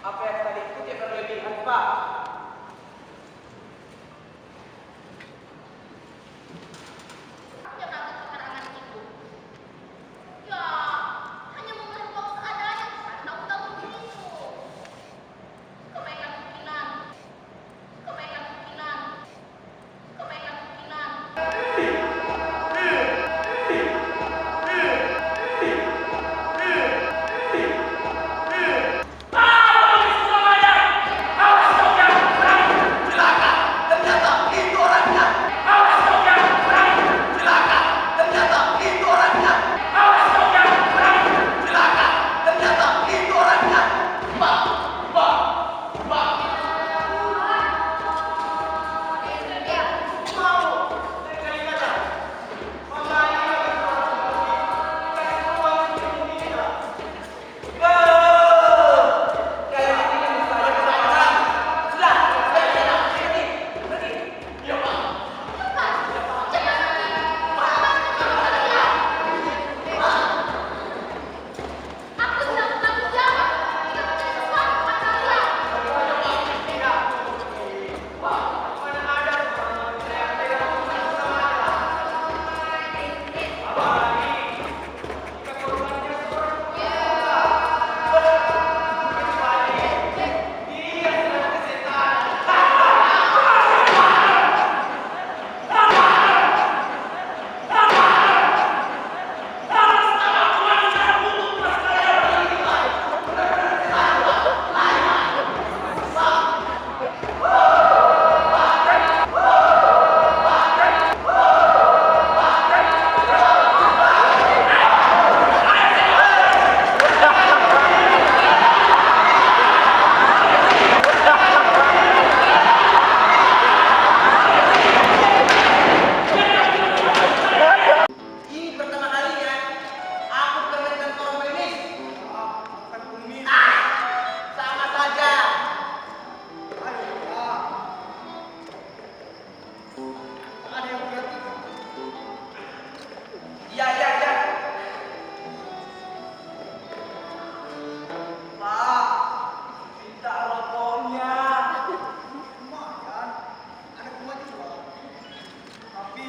Apa yang tadi itu tidak berlebihan, Pak? Dia kagak sembarangan itu. Ya, hanya memberi uang seadanya, bukan tahu-tahu begitu. Kebaikan mungkinan, kebaikan mungkinan, kebaikan mungkinan. Aku sedang bertanggung jawab jika terjadi sesuatu pada kalian. Ini pertama kalinya aku kenakan orang pengemis. Bukan pengemis. Sama saja. Ayo, ada yang berarti? Iya. Pak, minta rokoknya. Lumayan, ada kuat juga. Tapi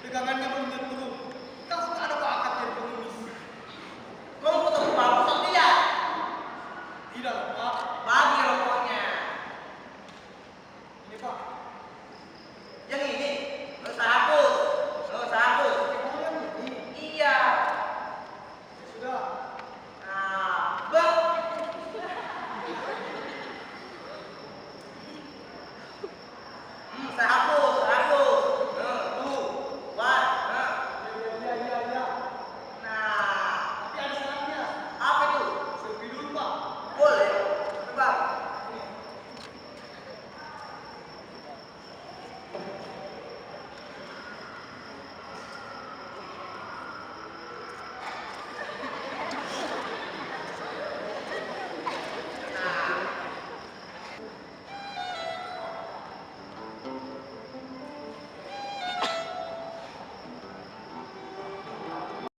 pegangannya belum tentu. Kamu tak ada bakat jadi pengemis. Kamu ketemu Pak Ustadz tidak? Tidak, Pak.